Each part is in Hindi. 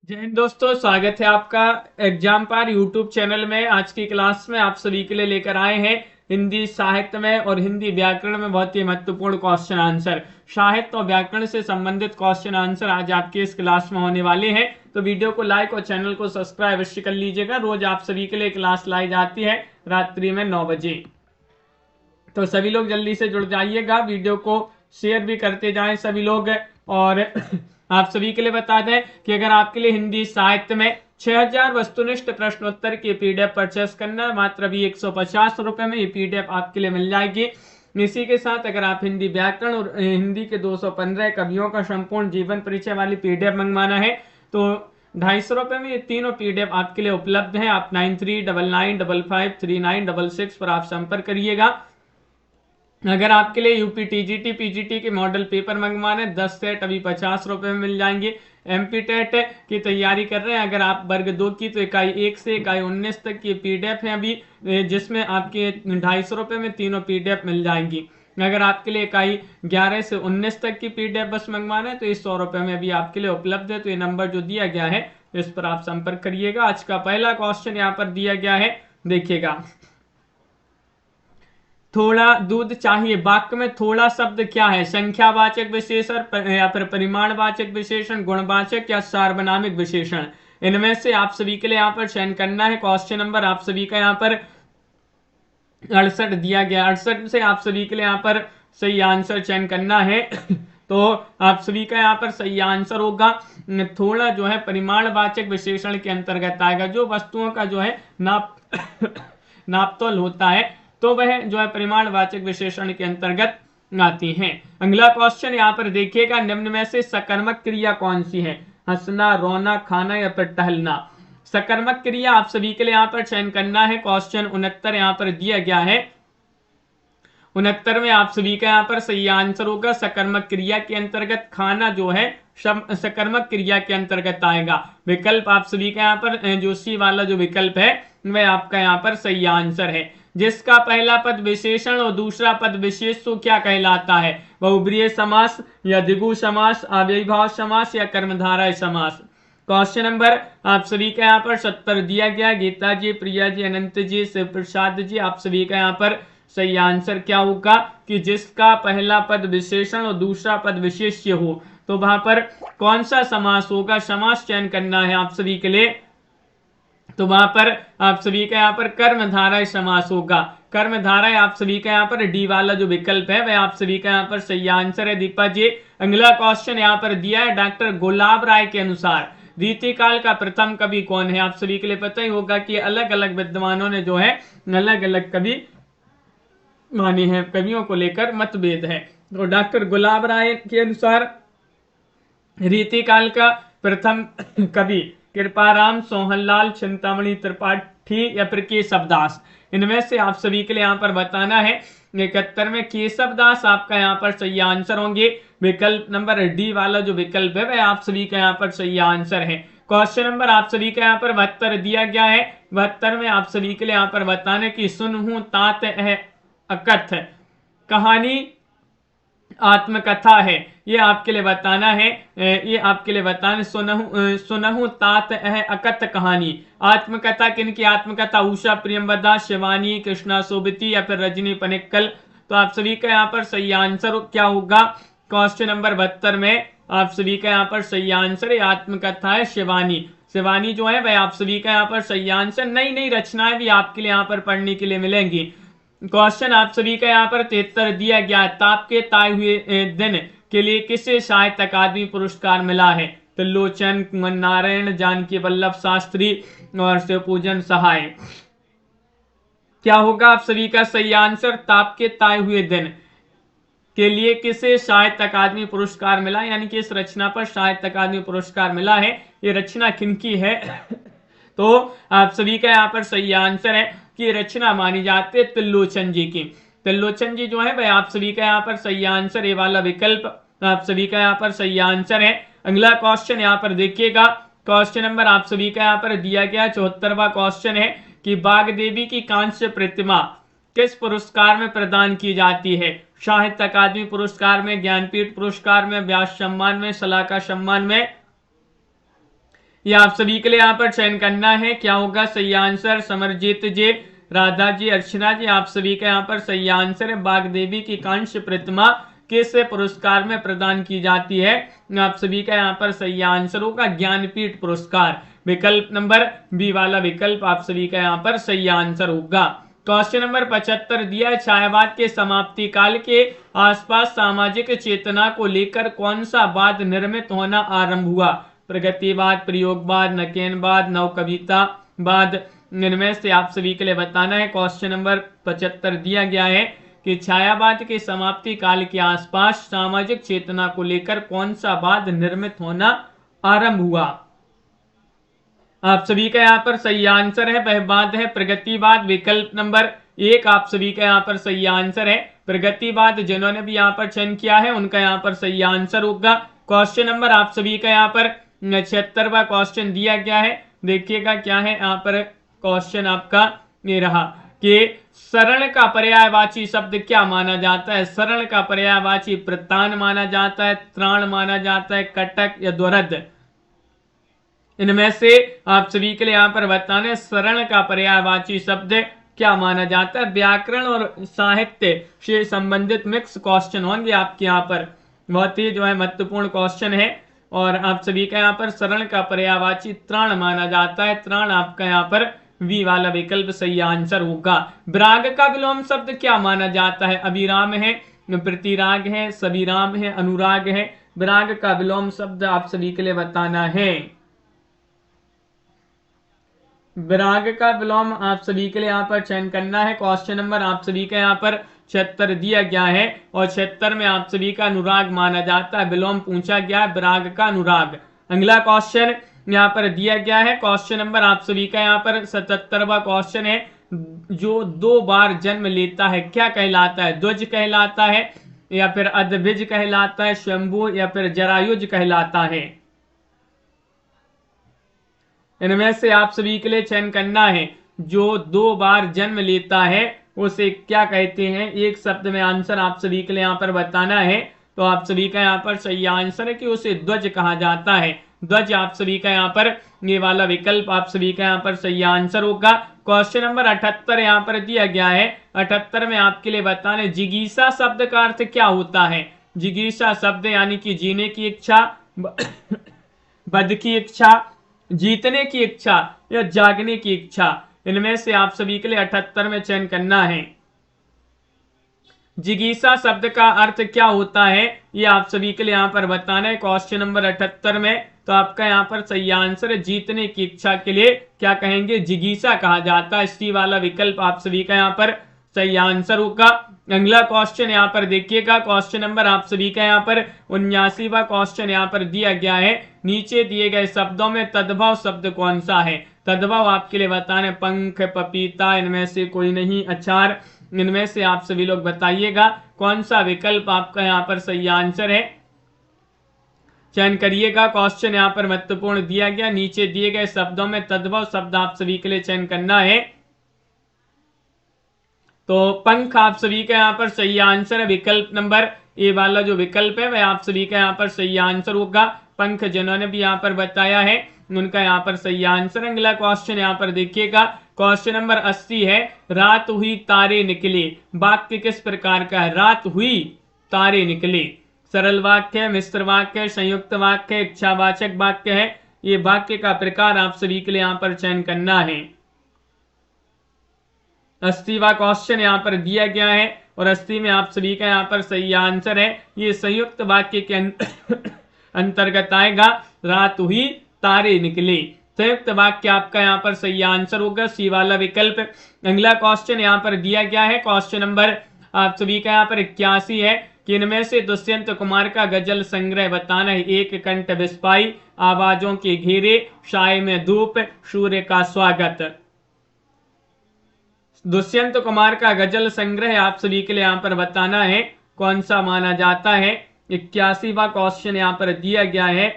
जय हिंद दोस्तों, स्वागत है आपका एग्जाम पार यूट्यूब चैनल में। आज की क्लास में आप सभी के लिए लेकर आए हैं हिंदी साहित्य में और हिंदी व्याकरण में बहुत ही महत्वपूर्ण क्वेश्चन आंसर। साहित्य और व्याकरण से संबंधित क्वेश्चन आंसर आज आपकी इस क्लास में होने वाले हैं, तो वीडियो को लाइक और चैनल को सब्सक्राइब अवश्य कर लीजिएगा। रोज आप सभी के लिए क्लास लाई जाती है रात्रि में 9 बजे, तो सभी लोग जल्दी से जुड़ जाइएगा। वीडियो को शेयर भी करते जाएं सभी लोग। और आप सभी के लिए बता दें कि अगर आपके लिए हिंदी साहित्य में 6000 वस्तुनिष्ठ प्रश्नोत्तर की पीडीएफ परचेस करना है, मात्र अभी 150 रुपए में ये पीडीएफ आपके लिए मिल जाएगी। इसी के साथ अगर आप हिंदी व्याकरण और हिंदी के 215 कवियों का संपूर्ण जीवन परिचय वाली पीडीएफ मंगवाना है तो 250 रुपए में ये तीनों पीडीएफ आपके लिए उपलब्ध है। आप 9399553966 पर आप संपर्क करिएगा। अगर आपके लिए यूपी टीजीटी पीजीटी के मॉडल पेपर मंगवाने 10 सेट अभी 50 रुपए में मिल जाएंगे। एमपी टेट की तैयारी कर रहे हैं अगर आप वर्ग 2 की, तो इकाई 1 से इकाई 19 तक की पीडीएफ है अभी, जिसमें आपके 250 रुपए में तीनों पीडीएफ मिल जाएंगी। अगर आपके लिए इकाई 11 से 19 तक की पीडीएफ बस मंगवाना है तो ये 100 रुपए में अभी आपके लिए उपलब्ध है। तो ये नंबर जो दिया गया है इस पर आप संपर्क करिएगा। आज का पहला क्वेश्चन यहाँ पर दिया गया है, देखिएगा। थोड़ा दूध चाहिए वाक्य में थोड़ा शब्द क्या है? संख्यावाचक विशेषण या फिर परिमाणवाचक विशेषण, गुणवाचक या सार्वनामिक विशेषण? इनमें से आप सभी के लिए यहाँ पर चयन करना है। क्वेश्चन नंबर आप सभी का यहाँ पर 68 दिया गया। 68 से आप सभी के लिए यहाँ पर सही आंसर चयन करना है। तो आप सभी का यहाँ पर सही आंसर होगा थोड़ा जो है परिमाणवाचक विशेषण के अंतर्गत आएगा। जो वस्तुओं का जो है नापतोल होता है तो वह जो है परिमाणवाचक विशेषण के अंतर्गत आती हैं। अगला क्वेश्चन यहाँ पर देखिएगा, निम्न में से सकर्मक क्रिया कौन सी है? हंसना, रोना, खाना या फिर टहलना? सकर्मक क्रिया आप सभी के लिए यहाँ पर चयन करना है। क्वेश्चन 69 यहाँ पर दिया गया है। 69 में आप सभी का यहाँ पर सही आंसर होगा सकर्मक क्रिया के अंतर्गत खाना जो है सकर्मक क्रिया के अंतर्गत आएगा। विकल्प आप सभी का यहाँ पर जो सी वाला जो विकल्प है वह आपका यहाँ पर सही आंसर है। जिसका पहला पद विशेषण और दूसरा पद विशेष तो क्या कहलाता है? बहुब्रीहि समास या द्विगु समास, अव्ययीभाव समास या कर्मधारय समास? क्वेश्चन नंबर आप सभी का यहाँ पर 70 दिया गया। गीता जी, प्रिया जी, अनंत जी, शिव प्रसाद जी, आप सभी का यहाँ पर सही आंसर क्या होगा कि जिसका पहला पद विशेषण और दूसरा पद विशेष्य हो, तो वहां पर कौन सा समास होगा? समास चयन करना है आप सभी के लिए। तो वहां पर आप सभी का यहाँ पर कर्मधारय समास होगा। कर्मधारय आप सभी का यहाँ पर डी वाला जो विकल्प है वह आप सभी का यहाँ पर सही आंसर है। दीपा जी, अगला क्वेश्चन यहाँ पर दिया है, डॉक्टर गुलाब राय के अनुसार रीतिकाल का प्रथम कवि कौन है? आप सभी के लिए पता ही होगा कि अलग अलग विद्वानों ने जो है अलग अलग कवि माने हैं, कवियों को लेकर मतभेद है। तो डॉक्टर गुलाब राय के अनुसार रीतिकाल का प्रथम कवि कृपाराम, सोहनलाल, चिंतामणि त्रिपाठी या फिर केशवदास? इनमें से आप सभी के लिए यहाँ पर बताना है। 71 में केशवदास आपका यहाँ पर सही आंसर होंगे। विकल्प नंबर डी वाला जो विकल्प है वह आप सभी का यहाँ पर सही आंसर है। क्वेश्चन नंबर आप सभी का यहाँ पर 72 दिया गया है। 72 में आप सभी के लिए यहाँ पर बताने की सुनहूं तात है अकथ कहानी आत्मकथा है, ये आपके लिए बताना है। ये आपके लिए बताना सुनहु तात है अकथ कहानी। आत्मकथा किनकी आत्मकथा? उषा प्रियंवदा, शिवानी, कृष्णा सोबती या फिर रजनी पनिक्कल? तो आप सभी का यहाँ पर सही आंसर क्या होगा? क्वेश्चन नंबर 72 में आप सभी का यहाँ पर सही आंसर है आत्मकथा है शिवानी। शिवानी जो है वह आप सभी का यहाँ पर सही आंसर। नई नई रचनाएं भी आपके लिए यहाँ पर पढ़ने के लिए मिलेंगी। क्वेश्चन आप सभी का यहाँ पर 73 दिया गया, ताप के ताए हुए दिन के लिए किसे साहित्य अकादमी पुरस्कार मिला है? त्रिलोचन, कुंवर नारायण, जानकी वल्लभ शास्त्री और शिवपूजन सहाय? क्या होगा आप सभी का सही आंसर? ताप के ताए हुए दिन के लिए किसे साहित्य अकादमी पुरस्कार मिला, यानी कि इस रचना पर साहित्य अकादमी पुरस्कार मिला है। ये रचना किनकी है? तो आप सभी का यहाँ पर सही आंसर है कि रचना मानी जाती है त्रिलोचन जी की। त्रिलोचन जी जो है वह आप सभी का यहाँ पर सही आंसर, ये वाला विकल्प आप सभी का यहाँ पर सही आंसर है। अगला क्वेश्चन यहाँ पर देखिएगा। क्वेश्चन नंबर आप सभी का यहाँ पर दिया गया 74वां क्वेश्चन है कि बाग देवी की कांस्य प्रतिमा किस पुरस्कार में प्रदान की जाती है? साहित्य अकादमी पुरस्कार में, ज्ञानपीठ पुरस्कार में, व्यास सम्मान में, सलाहकार सम्मान में ये आप सभी के लिए यहाँ पर चयन करना है। क्या होगा सही आंसर? समरजीत जी, राधा जी, अर्चना जी, आप सभी का यहाँ पर सही आंसर है। बागदेवी की कांस्य प्रतिमा किस पुरस्कार में प्रदान की जाती है? आप सभी का यहाँ पर सही आंसर होगा ज्ञानपीठ पुरस्कार। विकल्प नंबर बी वाला विकल्प आप सभी का यहाँ पर सही आंसर होगा। क्वेश्चन नंबर 75 दिया है, छायावाद के समाप्ति काल के आसपास सामाजिक चेतना को लेकर कौन सा वाद निर्मित होना आरंभ हुआ? प्रगतिवाद, प्रयोगवाद, नकेनवाद, नवकवितावाद। इनमें से आप सभी के लिए बताना है। क्वेश्चन नंबर 75 दिया गया है कि छायावाद के समाप्ति काल के आसपास सामाजिक चेतना को लेकर कौन सा वाद निर्मित होना आरंभ हुआ? आप सभी का यहाँ पर सही आंसर है, वह वाद है प्रगतिवाद। विकल्प नंबर 1 आप सभी का यहाँ पर सही आंसर है प्रगतिवाद। जिन्होंने भी यहाँ पर चयन किया है उनका यहाँ पर सही आंसर होगा। क्वेश्चन नंबर आप सभी का यहाँ पर 76वां क्वेश्चन दिया गया है। देखिएगा क्या है यहाँ पर क्वेश्चन आपका ये रहा कि शरण का पर्यायवाची शब्द क्या माना जाता है? शरण का पर्यायवाची प्रतान माना जाता है, त्राण माना जाता है, कटक या द्वरद। इनमें से आप सभी के लिए यहाँ पर बताने शरण का पर्यायवाची शब्द क्या माना जाता है? व्याकरण और साहित्य से संबंधित मिक्स क्वेश्चन होंगे आपके यहाँ पर। बहुत ही जो है महत्वपूर्ण क्वेश्चन है। और आप सभी का यहाँ पर शरण का पर्यायवाची त्राण माना जाता है। त्राण आपका यहाँ पर वी वाला विकल्प सही आंसर होगा। विराग का विलोम शब्द क्या माना जाता है? अभिराम है, प्रतिराग है, सविराम है, अनुराग है। विराग का विलोम शब्द आप सभी के लिए बताना है। विराग का विलोम आप सभी के लिए यहाँ पर चयन करना है। क्वेश्चन नंबर आप सभी का यहाँ पर 76 दिया गया है और 76 में आप सभी का अनुराग माना जाता है। विलोम पूछा गया है विराग का अनुराग। अगला क्वेश्चन यहाँ पर दिया गया है। क्वेश्चन नंबर आप सभी का यहाँ पर 77वां क्वेश्चन है। जो 2 बार जन्म लेता है क्या कहलाता है? ध्वज कहलाता है या फिर अद्विज कहलाता है, शंभु या फिर जरायुज कहलाता है? इनमें से आप सभी के लिए चयन करना है। जो 2 बार जन्म लेता है उसे क्या कहते हैं? एक शब्द में आंसर आप सभी के लिए यहाँ पर बताना है। तो आप सभी का यहाँ पर सही आंसर है कि उसे ध्वज कहा जाता है। ध्वज आप सभी का यहाँ पर ये वाला विकल्प आप सभी का यहाँ पर सही आंसर होगा। क्वेश्चन नंबर 78 यहाँ पर दिया गया है। 78 में आपके लिए बताने जिगीषा शब्द का अर्थ क्या होता है? जिगीषा शब्द यानी कि जीने की इच्छा, वध की इच्छा, जीतने की इच्छा या जागने की इच्छा। इनमें से आप सभी के लिए 78 में चयन करना है। जिगीषा शब्द का अर्थ क्या होता है ये आप सभी के लिए यहाँ पर बताना है। क्वेश्चन नंबर 78 में तो आपका यहाँ पर सही आंसर है जीतने की इच्छा के लिए क्या कहेंगे? जिगीषा कहा जाता है। सी वाला विकल्प आप सभी का यहाँ पर सही आंसर होगा। अगला क्वेश्चन यहाँ पर देखिएगा। क्वेश्चन नंबर आप सभी का यहाँ पर 79वां क्वेश्चन यहाँ पर दिया गया है। नीचे दिए गए शब्दों में तद्भव शब्द कौन सा है? तद्भव आपके लिए बताने पंख, पपीता, इनमें से कोई नहीं, अचार। इनमें से आप सभी लोग बताइएगा कौन सा विकल्प आपका यहाँ पर सही आंसर है। चयन करिएगा। क्वेश्चन यहाँ पर महत्वपूर्ण दिया गया। नीचे दिए गए शब्दों में तद्भव शब्द आप सभी के लिए चयन करना है। तो पंख आप सभी का यहाँ पर सही आंसर है। विकल्प नंबर ए वाला जो विकल्प है वह आप सभी का यहाँ पर सही आंसर होगा। पंख जिन्होंने भी यहाँ पर बताया है उनका यहाँ पर सही आंसर। अगला क्वेश्चन यहाँ पर देखिएगा। क्वेश्चन नंबर 80 है। रात हुई तारे निकले वाक्य किस प्रकार का है? रात हुई तारे निकले सरल वाक्य है, मिश्र वाक्य है, संयुक्त वाक्य है, इच्छावाचक वाक्य है। ये वाक्य का प्रकार आप सभी के लिए यहाँ पर चयन करना है। 80वां क्वेश्चन यहाँ पर दिया गया है और 80 में आप सभी का यहाँ पर सही आंसर है। ये संयुक्त वाक्य के अंतर्गत आएगा। रात हुई तारे निकले संयुक्त वाक्य आपका यहाँ पर सही आंसर होगा। सी वाला विकल्प। अगला क्वेश्चन यहाँ पर दिया गया है। क्वेश्चन नंबर आप सभी का यहाँ पर 81 है कि इनमें से दुष्यंत कुमार का गजल संग्रह बताना है। एक कंठ विस्पाई, आवाजों के घेरे, साय में धूप, सूर्य का स्वागत। दुष्यंत कुमार का गजल संग्रह आप सभी के लिए यहाँ पर बताना है कौन सा माना जाता है। 81वां क्वेश्चन यहाँ पर दिया गया है।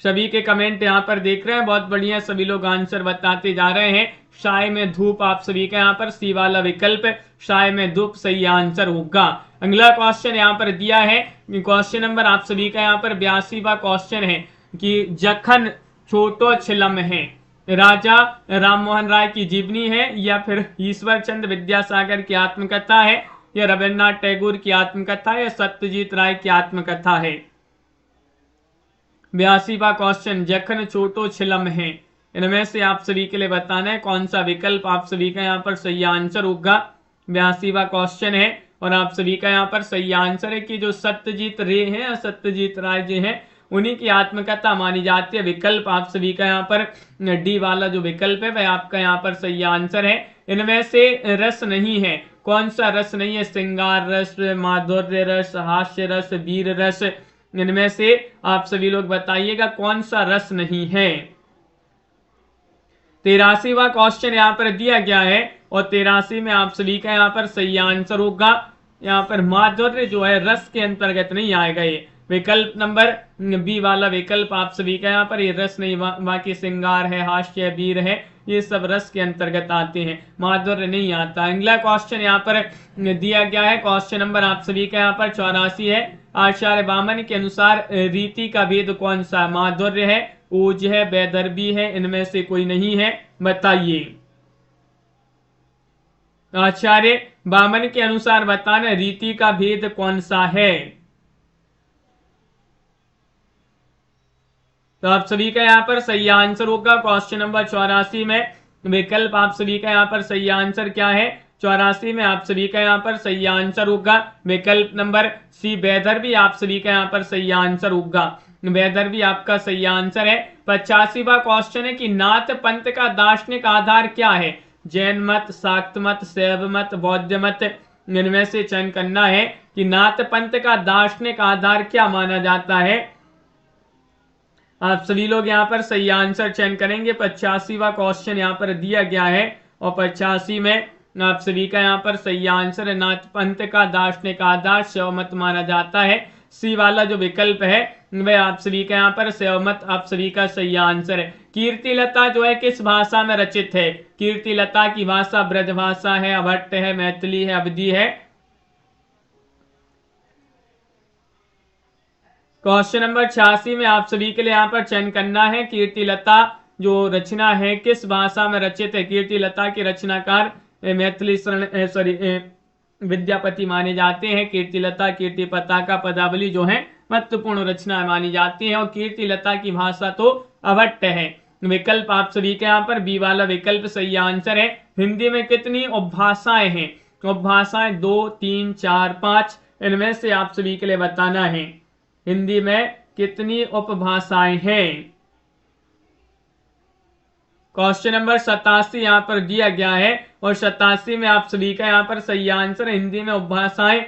सभी के कमेंट यहाँ पर देख रहे हैं, बहुत बढ़िया, सभी लोग आंसर बताते जा रहे हैं। साय में धूप आप सभी का यहाँ पर सी वाला विकल्प, साय में धूप सही आंसर होगा। अगला क्वेश्चन यहाँ पर दिया है। क्वेश्चन नंबर आप सभी का यहाँ पर 82वां क्वेश्चन है। कि जखन छोटो छिलम है राजा राम मोहन राय की जीवनी है, या फिर ईश्वर चंद्र विद्यासागर की आत्मकथा है, या रविन्द्रनाथ टैगोर की आत्मकथा है, या सत्यजीत राय की आत्मकथा है। 82वां क्वेश्चन, जखन छोटो छिलम है, इनमें से आप सभी के लिए बताना है कौन सा विकल्प आप सभी का यहाँ पर सही आंसर होगा। 82वां क्वेश्चन है और आप सभी का यहाँ पर सही आंसर है कि जो सत्यजीत रे हैं या सत्यजीत राय जी हैं उन्हीं की आत्मकथा मानी जाती है। विकल्प आप सभी का यहाँ पर डी वाला जो विकल्प है वह आपका यहाँ पर सही आंसर है। इनमें से रस नहीं है, कौन सा रस नहीं है? श्रृंगार रस, माधुर्य रस, हास्य रस, वीर रस, इनमें से आप सभी लोग बताइएगा कौन सा रस नहीं है। 83वां क्वेश्चन यहाँ पर दिया गया है और 83 में आप सभी का यहाँ पर सही आंसर होगा। यहाँ पर माधुर्य जो है रस के अंतर्गत नहीं आएगा, ये विकल्प नंबर बी वाला विकल्प आप सभी का यहाँ पर ये रस नहीं, बाकी श्रृंगार है, हास्य, वीर है, ये सब रस के अंतर्गत आते हैं, माधुर्य नहीं आता। अगला क्वेश्चन यहाँ पर दिया गया है, क्वेश्चन नंबर आप सभी का यहाँ पर 84 है। आचार्य वामन के अनुसार रीति का भेद कौन सा? माधुर्य है, ओज है, वैदर्भी है, इनमें से कोई नहीं है, बताइए। आचार्य वामन के अनुसार बताना रीति का भेद कौन सा है। तो आप सभी का यहाँ पर सही आंसर होगा क्वेश्चन नंबर 84 में। विकल्प आप सभी का यहाँ पर सही आंसर क्या है? 84 में आप सभी का यहाँ पर सही आंसर होगा विकल्प नंबर सी, वैदर्भी आप सभी का यहाँ पर सही आंसर होगा। वैदर्भी आपका सही आंसर है। 85वां क्वेश्चन है कि नाथ पंथ का दार्शनिक आधार क्या है? जैन मत, शाक्त मत, शैव मत, बौद्ध मत, इनमें से चयन करना है कि नाथ पंथ का दार्शनिक आधार क्या माना जाता है। आप सभी लोग यहाँ पर सही आंसर चयन करेंगे। 85वां क्वेश्चन यहाँ पर दिया गया है और 85 में आप सभी का यहाँ पर सही आंसर है नाथ पंथ का दार्शनिक आधार शैव मत माना जाता है। सी वाला जो विकल्प है वह आप सभी का यहाँ पर शैव मत आप सभी का सही आंसर है। कीर्तिलता जो है किस भाषा में रचित है? कीर्तिलता की भाषा ब्रज भाषा है, अभट्ट है, मैथिली है, अवधी है। क्वेश्चन नंबर 86 में आप सभी के लिए यहाँ पर चयन करना है कीर्तिलता जो रचना है किस भाषा में रचित है। कीर्तिलता के रचनाकार मैथिली विद्यापति माने जाते हैं। कीर्तिलता, कीर्ति पताका, पदावली जो है महत्वपूर्ण रचना मानी जाती है और कीर्तिलता की भाषा तो अभट्ट है। विकल्प आप सभी के यहाँ पर बी वाला विकल्प सही आंसर है। हिंदी में कितनी उपभाषाएं हैं? उपभाषाएं 2, 3, 4, 5, इनमें से आप सभी के लिए बताना है हिंदी में कितनी उपभाषाएं हैं। क्वेश्चन नंबर 87 यहाँ पर दिया गया है और 87 में आप सभी का यहाँ पर सही आंसर हिंदी में उपभाषाएं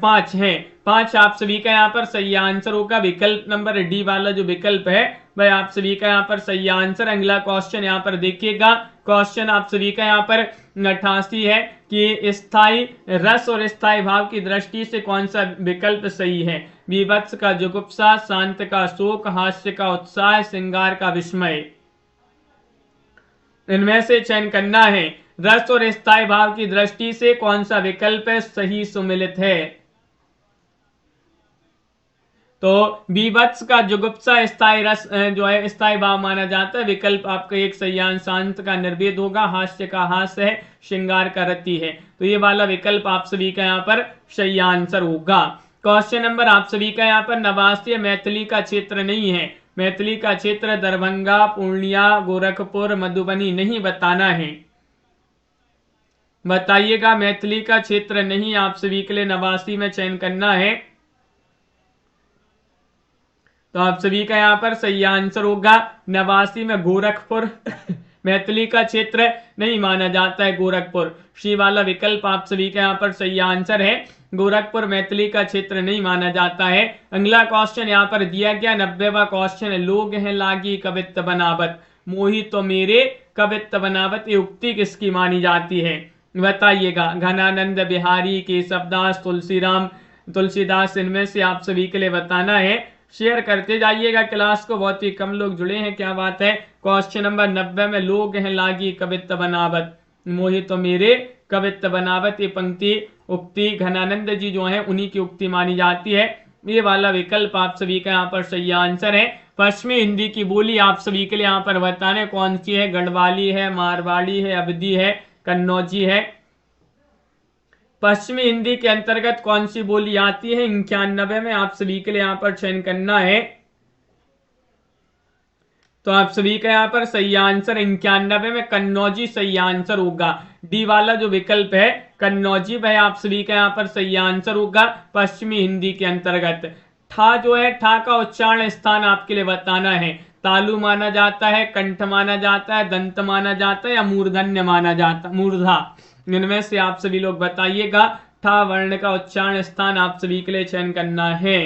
5 हैं। 5 आप सभी का यहाँ पर सही आंसर होगा। विकल्प नंबर डी वाला जो विकल्प है वह आप सभी का यहाँ पर सही आंसर। अगला क्वेश्चन यहाँ पर देखिएगा, क्वेश्चन आप सभी का यहाँ पर 88 है कि स्थायी रस और स्थायी भाव की दृष्टि से कौन सा विकल्प सही है? विभत्स का जुगुप्सा, शांत का शोक, हास्य का उत्साह, श्रृंगार का विस्मय, इनमें से चयन करना है। रस और स्थायी भाव की दृष्टि से कौन सा विकल्प है सही सुमिलित है? तो विभत्स का जुगुप्सा स्थायी रस जो है स्थायी भाव माना जाता है। विकल्प आपका एक सही आंसर। शांत का निर्वेद होगा, हास्य का हास्य है, श्रृंगार का रति है, तो ये वाला विकल्प आप सभी का यहाँ पर सही आंसर होगा। क्वेश्चन नंबर आप सभी का यहाँ पर 89 मैथिली का क्षेत्र नहीं है। मैथिली का क्षेत्र दरभंगा, पूर्णिया, गोरखपुर, मधुबनी नहीं बताना है, बताइएगा। मैथिली का क्षेत्र नहीं आप सभी के लिए 89 में चयन करना है, तो आप सभी का यहाँ पर सही आंसर होगा 89 में गोरखपुर मैथिली का क्षेत्र नहीं माना जाता है गोरखपुर। सी वाला विकल्प आप सभी का यहाँ पर सही आंसर है। गोरखपुर मैथिली का क्षेत्र नहीं माना जाता है। अगला क्वेश्चन यहाँ पर दिया गया 90वां क्वेश्चन है, लोग हैं लागी कवित्त बनावत, मोही तो मेरे कवित्त बनावत, ये उक्ति किसकी मानी जाती है? बताइएगा। घनानंद बिहारी, केशवदास, तुलसीदास, इनमें से आप सभी के लिए बताना है। शेयर करते जाइएगा क्लास को, बहुत ही कम लोग जुड़े हैं, क्या बात है। क्वेश्चन नंबर 90 में लोग हैं लागी कवित्त बनावत, मोही तो मेरे कवित्त बनावत, ये पंक्ति उक्ति घनानंद जी जो है उन्हीं की उक्ति मानी जाती है। ये वाला विकल्प आप सभी का यहाँ पर सही आंसर है। पश्चिमी हिंदी की बोली आप सभी के लिए यहाँ पर बताने कौन सी है। गढ़वाली है, मारवाड़ी है, अवधी है, कन्नौजी है। पश्चिमी हिंदी के अंतर्गत कौन सी बोली आती है 91 में, आप सभी के लिए यहाँ पर चयन करना है। तो आप सभी का यहाँ पर सही आंसर 91 में कन्नौजी सही आंसर होगा। डी वाला जो विकल्प है कन्नौजी, वह आप सभी का यहाँ पर सही आंसर होगा पश्चिमी हिंदी के अंतर्गत। ठा जो है, ठा का उच्चारण स्थान आपके लिए बताना है। तालु माना जाता है, कंठ माना जाता है, दंत माना जाता है या मूर्धन्य माना जाता, मूर्धा, इनमें से आप सभी लोग बताइएगा। ठा वर्ण का उच्चारण स्थान आप सभी के लिए चयन करना है।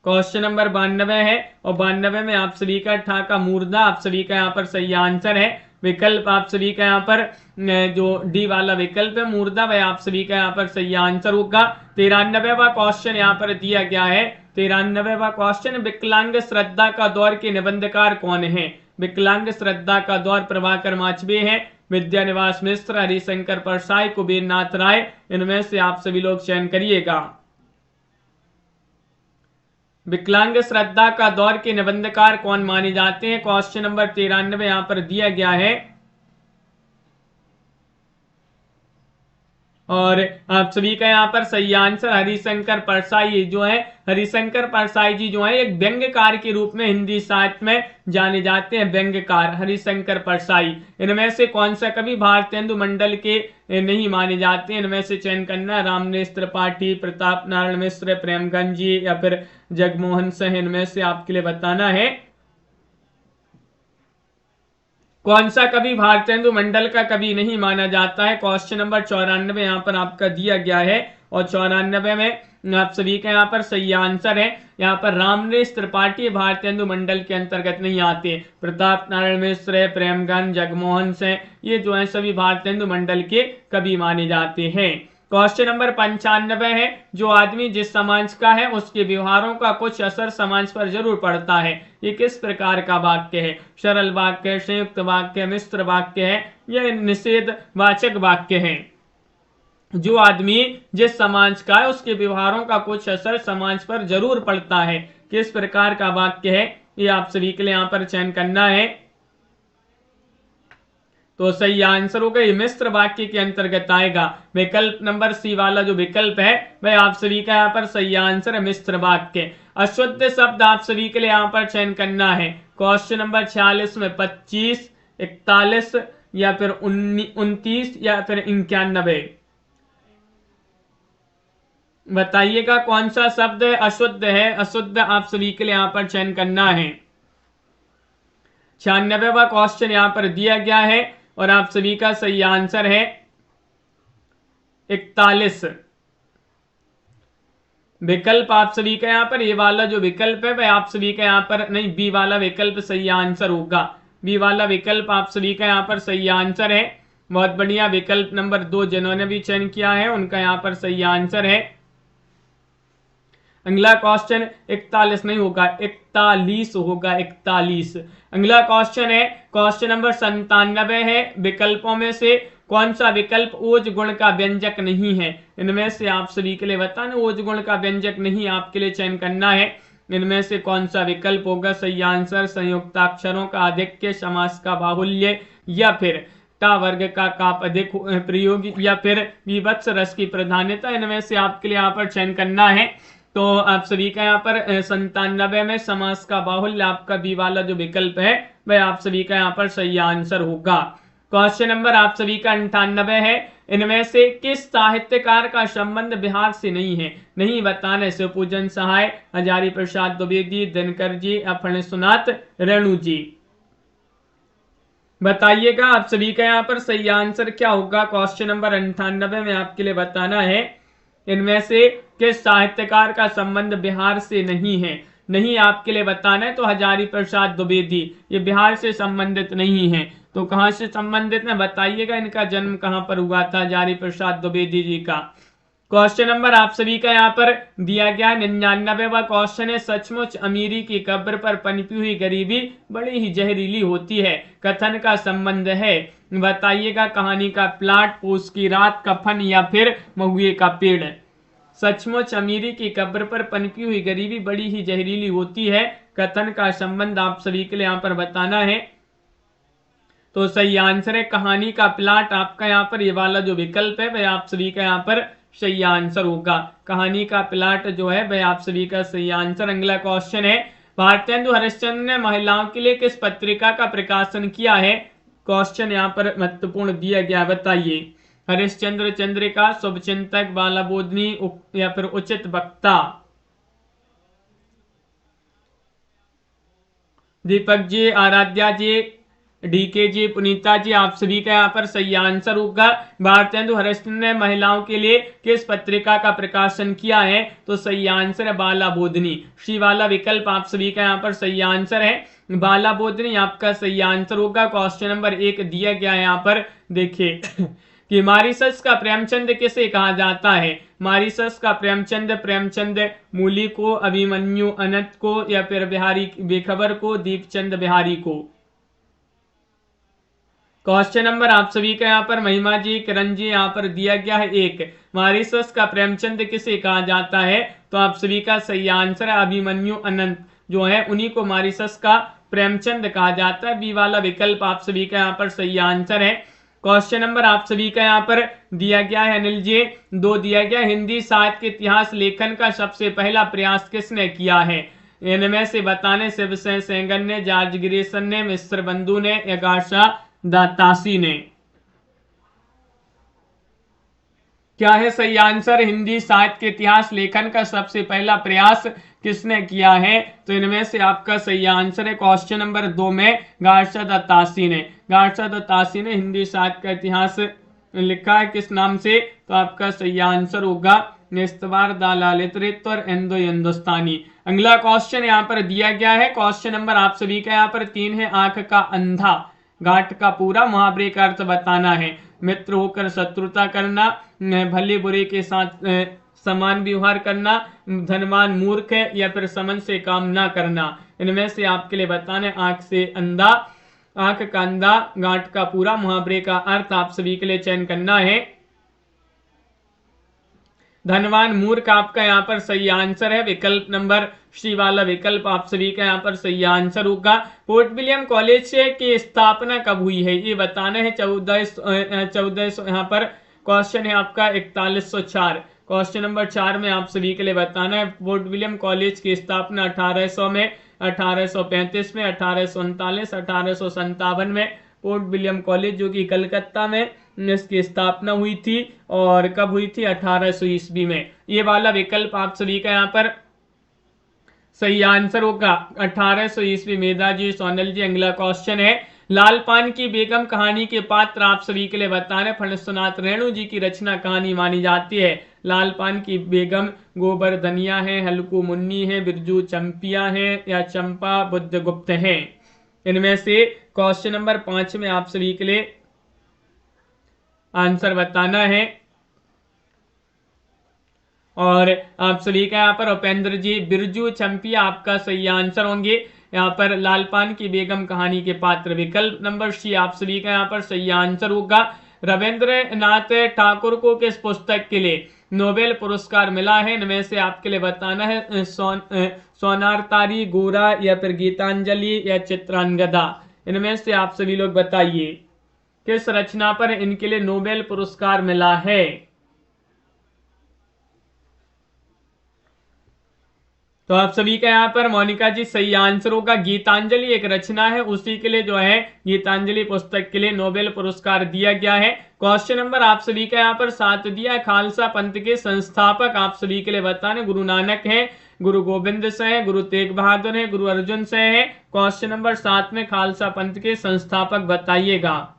क्वेश्चन नंबर 92 है और 92 में आप सभी का ठा का मूर्धा आप सभी का यहाँ पर सही आंसर है। विकल्प आप सभी का यहाँ पर जो डी वाला विकल्प है मूर्धा, वह आप सभी का यहाँ पर सही आंसर होगा। 93वां क्वेश्चन यहाँ पर दिया गया है। 93वां क्वेश्चन, विकलांग श्रद्धा का दौर के निबंधकार कौन है। विकलांग श्रद्धा का दौर प्रभाकर माचबे है, विद्यानिवास मिश्र, हरिशंकर परसाई, कुबेर नाथ राय, इनमें से आप सभी लोग चयन करिएगा। विकलांग श्रद्धा का दौर के निबंधकार कौन माने जाते हैं। क्वेश्चन नंबर 93 यहां पर दिया गया है और आप सभी का यहाँ पर सही आंसर हरिशंकर परसाई जो है। हरिशंकर परसाई जी जो है एक व्यंग्यकार के रूप में हिंदी साहित्य में जाने जाते हैं। व्यंग्यकार हरिशंकर परसाई, इनमें से कौन सा कवि भारतेंदु मंडल के नहीं माने जाते हैं। इनमें से चयन करना, रामनेश त्रिपाठी, प्रताप नारायण मिश्र, प्रेमगंज जी या फिर जगमोहन सिंह, इनमें से आपके लिए बताना है कौन सा कवि भारतेंदु मंडल का कवि नहीं माना जाता है। क्वेश्चन नंबर 94 यहाँ पर आपका दिया गया है और 94 में आप सभी का यहाँ पर सही आंसर है। यहाँ पर रामनेश त्रिपाठी भारतेंदु मंडल के अंतर्गत नहीं आते। प्रताप नारायण मिश्र, प्रेमगंज, जगमोहन सिंह, ये जो है सभी भारतेंदु मंडल के कवि माने जाते हैं। क्वेश्चन नंबर 95 है, जो आदमी जिस समाज का है उसके व्यवहारों का कुछ असर समाज पर जरूर पड़ता है। ये किस प्रकार का वाक्य है। सरल वाक्य है, संयुक्त वाक्य है, मिश्र वाक्य है, यह निषेध वाचक वाक्य है। जो आदमी जिस समाज का है उसके व्यवहारों का कुछ असर समाज पर जरूर पड़ता है, किस प्रकार का वाक्य है, ये आप सभी के लिए यहाँ पर चयन करना है। तो सही आंसर होगा ये मिश्र वाक्य के अंतर्गत आएगा। विकल्प नंबर सी वाला जो विकल्प है वह आप सभी का यहाँ पर सही आंसर है, मिश्र वाक्य। अशुद्ध शब्द आप सभी के लिए यहाँ पर चयन करना है। क्वेश्चन नंबर 46 में 25, 41 या फिर 29 या फिर 91, बताइएगा कौन सा शब्द अशुद्ध है। अशुद्ध आप सभी के लिए यहाँ पर चयन करना है। 96वां क्वेश्चन यहाँ पर दिया गया है और आप सभी का सही आंसर है 41। विकल्प आप सभी का यहाँ पर ये वाला जो विकल्प है वह आप सभी का यहाँ पर नहीं, बी वाला विकल्प सही आंसर होगा। बी वाला विकल्प आप सभी का यहाँ पर सही आंसर है। बहुत बढ़िया। विकल्प नंबर 2 जिन्होंने भी चयन किया है उनका यहाँ पर सही आंसर है। अगला क्वेश्चन 41 नहीं होगा, 41 होगा, 41। अगला क्वेश्चन है क्वेश्चन नंबर 97 है। विकल्पों में से कौन सा विकल्प ओज गुण का व्यंजक नहीं है। इनमें से आप सभी के लिए बताना, ओज गुण का व्यंजक नहीं आपके लिए चयन करना है। इनमें से कौन सा विकल्प होगा सही आंसर। संयुक्ताक्षरों का आधिक्य, समास का बाहुल्य या फिर टा वर्ग का काप अधिक प्रयोग या फिर विवत्स रस की प्रधानता, इनमें से आपके लिए यहाँ पर चयन करना है। तो आप सभी का यहाँ पर 97 में समास का बाहुल्य आपका बी वाला जो विकल्प है वह आप सभी का यहाँ पर सही आंसर होगा। क्वेश्चन नंबर आप सभी का 98 है। इनमें से किस साहित्यकार का संबंध बिहार से नहीं है। नहीं बताने से पूजन सहाय, हजारी प्रसाद द्विवेदी, दिनकर जी या फणीसुनाथ रेणु जी, बताइएगा आप सभी का यहाँ पर सही आंसर क्या होगा। क्वेश्चन नंबर 98 में आपके लिए बताना है इनमें से किस साहित्यकार का संबंध बिहार से नहीं है। नहीं आपके लिए बताना है तो हजारी प्रसाद द्विवेदी, ये बिहार से संबंधित नहीं है। तो कहां से संबंधित है बताइएगा, इनका जन्म कहां पर हुआ था हजारी प्रसाद द्विवेदी जी का। क्वेश्चन नंबर आप सभी का यहाँ पर दिया गया 99वां क्वेश्चन है। सचमुच अमीरी की कब्र पर पनपी हुई गरीबी बड़ी ही जहरीली होती है, कथन का संबंध है। बताइएगा कहानी का प्लॉट, पूस की रात, कफन या फिर महुए का पेड़। सचमुच अमीरी की कब्र पर पनपी हुई गरीबी बड़ी ही जहरीली होती है। कथन का संबंध आप सभी के लिए यहाँ पर बताना है। तो सही आंसर है कहानी का प्लाट। आपका यहाँ पर ये वाला जो विकल्प है वह आप सभी का यहाँ पर सही आंसर होगा। कहानी का प्लाट जो है वह आप सभी का सही आंसर। अगला क्वेश्चन है, भारतेंदु हरिश्चंद्र ने महिलाओं के लिए किस पत्रिका का प्रकाशन किया है? क्वेश्चन यहाँ पर महत्वपूर्ण दिया गया, बताइए। हरिश्चंद्र चंद्रिका, शुभचिंतक, बालाबोधनी या फिर उचित वक्ता? दीपक जी, आराध्या जी, डीके जी, पुनीता जी, आप सभी का यहाँ पर सही आंसर होगा। भारतेंदु हरिश्चंद्र ने महिलाओं के लिए किस पत्रिका का प्रकाशन किया है? तो सही आंसर है बालाबोधनी। सी वाला विकल्प आप सभी का यहाँ पर सही आंसर है। बालाबोधनी आपका सही आंसर होगा। क्वेश्चन नंबर 1 दिया गया है यहाँ पर, देखिए कि मॉरीशस का प्रेमचंद किसे कहा जाता है? मॉरीशस का प्रेमचंद मूली को, अभिमन्यु अनंत को या फिर बिहारी बेखबर को, दीपचंद बिहारी को? क्वेश्चन नंबर आप सभी का यहाँ पर महिमा जी, किरण जी यहाँ पर दिया गया है 1। मॉरीशस का प्रेमचंद किसे कहा जाता है? तो आप सभी का सही आंसर है अभिमन्यु अनंत जो है उन्हीं को मॉरीशस का प्रेमचंद कहा जाता है। बी वाला विकल्प आप सभी का यहाँ पर सही आंसर है। क्वेश्चन नंबर आप सभी का यहाँ पर दिया गया है अनिल जी 2 दिया गया, हिंदी साहित्य के इतिहास लेखन का सबसे पहला प्रयास किसने किया है? इनमें से बताने शिवसेन सेंगर ने, जॉर्ज ग्रेसन ने, मिस्र बंधु ने या गार्सा दातासी ने? क्या है सही आंसर? हिंदी साहित्य के इतिहास लेखन का सबसे पहला प्रयास किसने किया है? तो इनमें से आपका सही आंसर है क्वेश्चन नंबर 2 में गार्सा दत्तासी ने। गार्सा दत्तासी ने हिंदी साहित्य का इतिहास लिखा है, किस नाम से? तो आपका सही आंसर होगा निस्तवार दालालित्रित और इंदो हिंदुस्तानी। अगला क्वेश्चन यहाँ पर दिया गया है। क्वेश्चन नंबर आप सभी का यहाँ पर 3 है, आंख का अंधा घाट का पूरा मुहावरे का अर्थ बताना है। मित्र होकर शत्रुता करना, भले बुरे के साथ समान व्यवहार करना, धनवान मूर्ख है या फिर समन से काम ना करना? इनमें से आपके लिए बताना है आंख से अंधा, आंख का अंधा, गांठ का पूरा मुहावरे का अर्थ आप सभी के लिए चयन करना है। धनवान मूर्ख आपका यहाँ पर सही आंसर है। विकल्प नंबर सी वाला विकल्प आप सभी का यहाँ पर सही आंसर होगा। पोर्ट विलियम कॉलेज की स्थापना कब हुई है? ये बताना है 1400 यहाँ पर क्वेश्चन है आपका 4104। क्वेश्चन नंबर 4 में आप सभी के लिए बताना है पोर्ट विलियम कॉलेज की स्थापना 1800 में, 1835 में, 1839, 1857 में। पोर्ट विलियम कॉलेज जो कि कलकत्ता में इसकी स्थापना हुई थी और कब हुई थी? 1800 ईस्वी में। ये वाला विकल्प आप सभी का यहाँ पर सही आंसर होगा 1800 ईस्वी। मेधा जी, सोनल जी। अगला क्वेश्चन है, लाल पान की बेगम कहानी के पात्र आप सभी के लिए बताना है। फणसनाथ रेणु जी की रचना कहानी मानी जाती है। लाल पान की बेगम गोवर्धनिया है, हल्कू मुन्नी है, बिरजू चंपिया है या चंपा बुद्धगुप्त है? इनमें से क्वेश्चन नंबर 5 में आप सभी के लिए आंसर बताना है और आप सभी का यहाँ पर उपेंद्र जी, बिरजू चंपिया आपका सही आंसर होंगे। यहाँ पर लाल पान की बेगम कहानी के पात्र विकल्प नंबर सी आप सभी का यहाँ पर सही आंसर होगा। रविंद्रनाथ ठाकुर को किस पुस्तक के लिए नोबेल पुरस्कार मिला है? इनमें से आपके लिए बताना है सोनारतारी, गोरा या फिर गीतांजलि या चित्रांगदा? इनमें से आप सभी लोग बताइए किस रचना पर इनके लिए नोबेल पुरस्कार मिला है? तो आप सभी का यहाँ पर मोनिका जी सही आंसर होगा। गीतांजलि एक रचना है, उसी के लिए जो है गीतांजलि पुस्तक के लिए नोबेल पुरस्कार दिया गया है। क्वेश्चन नंबर आप सभी का यहाँ पर 7 दिया है। खालसा पंथ के संस्थापक आप सभी के लिए बताने गुरु नानक है, गुरु गोविंद सिंह है, गुरु तेग बहादुर है, गुरु अर्जुन सिंह है? क्वेश्चन नंबर 7 में खालसा पंथ के संस्थापक बताइएगा।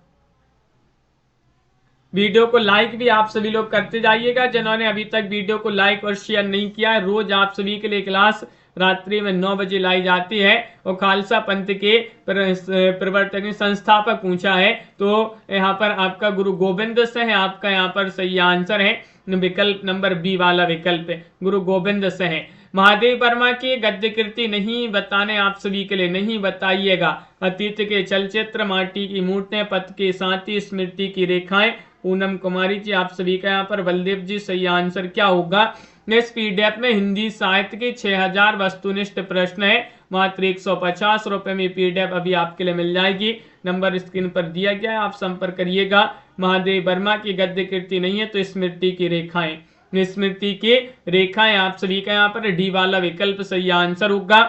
वीडियो को लाइक भी आप सभी लोग करते जाइएगा। जिन्होंने अभी तक वीडियो को लाइक और शेयर नहीं किया है, रोज आप सभी के लिए क्लास रात्रि में 9 बजे लाई जाती है और खालसा पंथ के प्रवर्तक संस्थापक पूछा है तो यहाँ पर आपका गुरु गोविंद सिंह है। आपका यहाँ पर सही आंसर है विकल्प नंबर बी वाला विकल्प है, गुरु गोविंद सिंह है। महादेव वर्मा की गद्य कृति नहीं बताने आप सभी के लिए नहीं बताइएगा। अतीत के चलचित्र, माटी की मूर्तें, पथ के साथी, स्मृति की रेखाएं? पूनम कुमारी जी आप सभी का यहाँ पर बलदेव जी सही आंसर क्या होगा? इस पीडीएफ में हिंदी साहित्य के 6000 वस्तुनिष्ठ प्रश्न है, मात्र 150 रुपए में पीडीएफ अभी आपके लिए मिल जाएगी। नंबर स्क्रीन पर दिया गया है, आप संपर्क करिएगा। महादेव वर्मा की गद्य कृति नहीं है तो स्मृति की रेखाएं, स्मृति की रेखाएं आप सभी का यहाँ पर डी वाला विकल्प सही आंसर होगा।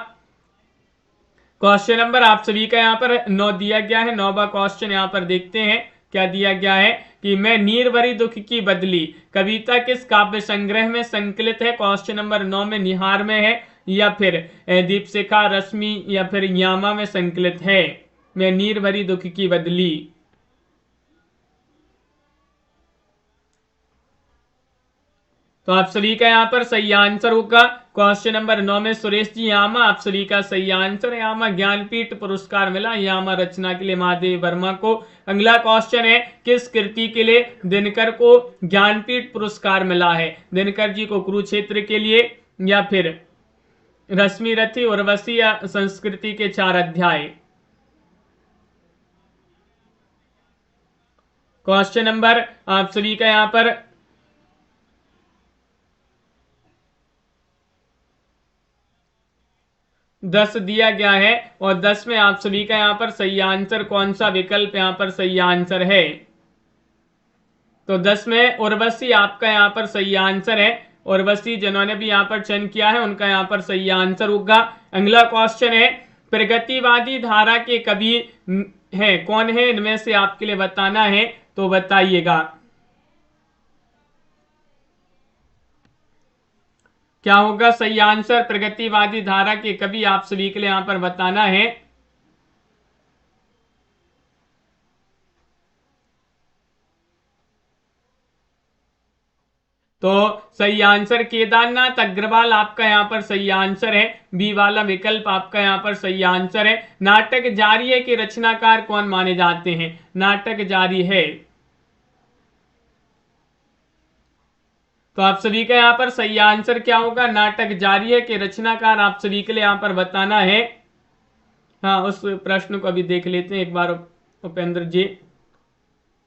क्वेश्चन नंबर आप सभी का यहाँ पर 9 दिया गया है। 9वां क्वेश्चन यहाँ पर देखते हैं क्या दिया गया है कि मैं नीर भरी दुख की बदली कविता किस काव्य संग्रह में संकलित है। क्वेश्चन नंबर 9 में निहार में है या फिर दीपशिखा, रश्मि या फिर यामा में संकलित है। मैं नीर भरी दुख की बदली, तो आप सभी का यहाँ पर सही आंसर होगा। क्वेश्चन नंबर 9 में सुरेश जी यामा आप सभी का सही आंसर है। यामा ज्ञानपीठ पुरस्कार मिला यामा रचना के लिए महादेव वर्मा को। अगला क्वेश्चन है किस कृति के लिए दिनकर को ज्ञानपीठ पुरस्कार मिला है। दिनकर जी को कुरुक्षेत्र के लिए या फिर रश्मि रथी, उर्वशी या संस्कृति के 4 अध्याय। क्वेश्चन नंबर आप सभी का यहाँ पर 10 दिया गया है और 10 में आप सभी का यहाँ पर सही आंसर कौन सा विकल्प यहाँ पर सही आंसर है। तो 10 में उर्वशी आपका यहाँ पर सही आंसर है। उर्वशी जिन्होंने भी यहाँ पर चयन किया है उनका यहाँ पर सही आंसर होगा। अगला क्वेश्चन है प्रगतिवादी धारा के कवि है कौन है, इनमें से आपके लिए बताना है तो बताइएगा क्या होगा सही आंसर। प्रगतिवादी धारा के कवि आप सभी के लिए यहां पर बताना है। तो सही आंसर केदारनाथ अग्रवाल आपका यहां पर सही आंसर है। बी वाला विकल्प आपका यहां पर सही आंसर है। नाटक जारी है के रचनाकार कौन माने जाते हैं। नाटक जारी है, तो आप सभी का यहाँ पर सही आंसर क्या होगा। नाटक जारी है के रचनाकार आप सभी के लिए यहाँ पर बताना है। हाँ, उस प्रश्न को अभी देख लेते हैं एक बार उपेंद्र जी।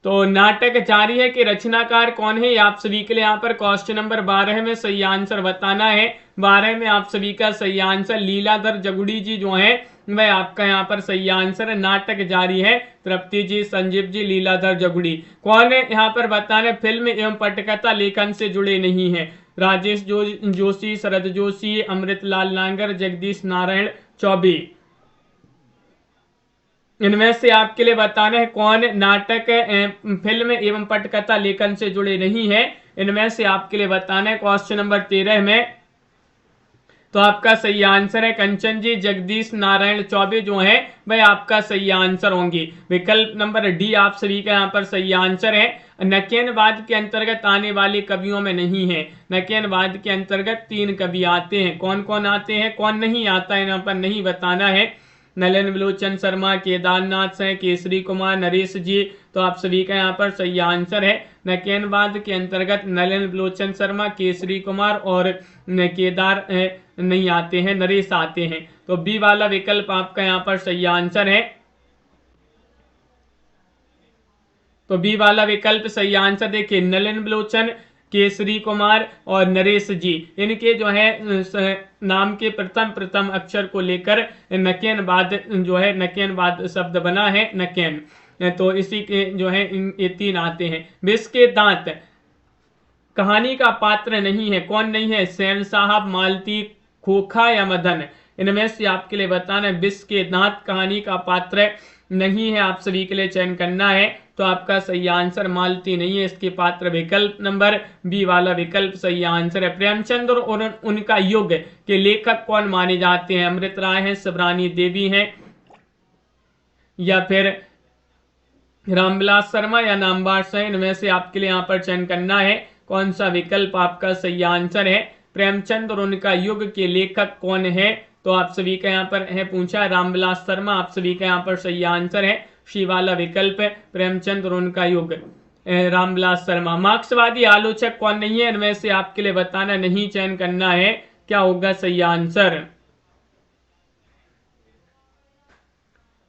तो नाटक जारी है के रचनाकार कौन है, ये आप सभी के लिए यहाँ पर क्वेश्चन नंबर 12 में सही आंसर बताना है। 12 में आप सभी का सही आंसर लीलाधर जगुड़ी जी जो है वह आपका यहाँ पर सही आंसर है। नाटक जारी है तृप्ति जी, संजीव जी, लीलाधर जगुड़ी। कौन है यहाँ पर बताने फिल्म एवं पटकथा लेखन से जुड़े नहीं है। राजेश जोशी, शरद जोशी, अमृतलाल नागर, जगदीश नारायण चौबे। इनमें से आपके लिए बताना है कौन नाटक फिल्म एवं पटकथा लेखन से जुड़े नहीं है। इनमें से आपके लिए बताना है क्वेश्चन नंबर 13 में। तो आपका सही आंसर है कंचन जी, जगदीश नारायण चौबे जो है वह आपका सही आंसर होंगे। विकल्प नंबर डी आप सभी का यहाँ पर सही आंसर है। नकेनवाद के अंतर्गत आने वाले कवियों में नहीं है। नकेनवाद के अंतर्गत 3 कवि आते हैं। कौन कौन आते हैं, कौन नहीं आता है यहाँ पर नहीं बताना है। नलन विलोचन शर्मा, केदारनाथ सिंह, केसरी कुमार, नरेश जी। तो आप सभी का यहाँ पर सही आंसर है। नकेनवाद के अंतर्गत नलन विलोचन शर्मा, केसरी कुमार और केदार नहीं आते हैं, नरेश आते हैं। तो बी वाला विकल्प आपका यहाँ पर सही आंसर है। तो बी वाला विकल्प सही आंसर देखिए, नलन विलोचन, केसरी कुमार और नरेश जी, इनके जो है नाम के प्रथम अक्षर को लेकर नकेनवाद जो है नकेनवाद शब्द बना है, नकेन। तो इसी के जो है ये 3 आते हैं। विष के दांत कहानी का पात्र नहीं है। कौन नहीं है, सैन साहब, मालती, खोखा या मदन। इनमें से आपके लिए बताना है विष के दांत कहानी का पात्र नहीं है। आप सभी के लिए चयन करना है। तो आपका सही आंसर मालती नहीं है, इसके पात्र विकल्प नंबर बी वाला विकल्प सही आंसर है। प्रेमचंद और उनका युग के लेखक कौन माने जाते हैं। अमृत राय हैं, शिवरानी देवी हैं या फिर रामविलास शर्मा या नामवर सिंह। इनमें से आपके लिए यहाँ पर चयन करना है कौन सा विकल्प आपका सही आंसर है। प्रेमचंद और उनका युग के लेखक कौन है। तो आप सभी का यहाँ पर है पूछा रामविलास शर्मा, आप सभी का यहाँ पर सही आंसर है। शी वाला विकल्प है प्रेमचंद और उनका युग रामविलास शर्मा। मार्क्सवादी आलोचक कौन नहीं है, इनमें से आपके लिए बताना नहीं चयन करना है क्या होगा सही आंसर।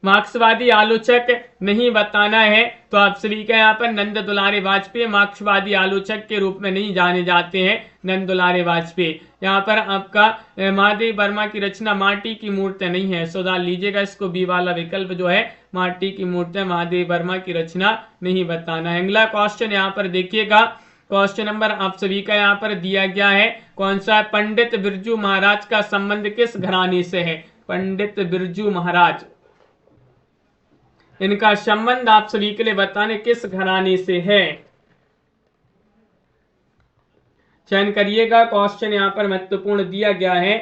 मार्क्सवादी आलोचक नहीं बताना है, तो आप सभी का यहाँ पर नंद दुलारे वाजपेयी मार्क्सवादी आलोचक के रूप में नहीं जाने जाते हैं, नंद दुलारे वाजपेयी। यहाँ पर आपका महादेव वर्मा की रचना माटी की मूर्ति नहीं है, सुधार लीजिएगा इसको, बी वाला विकल्प जो है माटी की मूर्ति महादेव वर्मा की रचना नहीं बताना है। अगला क्वेश्चन यहाँ पर देखिएगा, क्वेश्चन नंबर आप सभी का यहाँ पर दिया गया है, कौन सा है? पंडित बिरजू महाराज का संबंध किस घराने से है? पंडित बिरजू महाराज, इनका संबंध आप सभी के लिए बताने किस घराने से है, चयन करिएगा। क्वेश्चन यहां पर महत्वपूर्ण दिया गया है।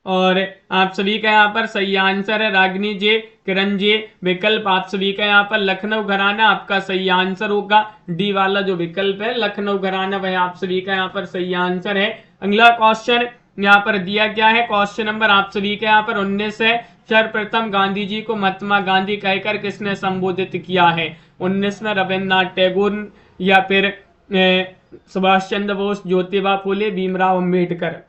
और आप सभी का यहाँ पर सही आंसर है रागिनी जी, किरण जी। विकल्प आप सभी का यहाँ पर लखनऊ घराना आपका सही आंसर होगा, डी वाला जो विकल्प है लखनऊ घराना वह आप सभी का यहाँ पर सही आंसर है। अगला क्वेश्चन यहाँ पर दिया गया है, क्वेश्चन नंबर आप सभी के यहाँ पर 19 है, सर्वप्रथम गांधी जी को महात्मा गांधी कहकर किसने संबोधित किया है? 19 में रविन्द्रनाथ टैगोर या फिर सुभाष चंद्र बोस, ज्योतिबा फुले, भीमराव अम्बेडकर।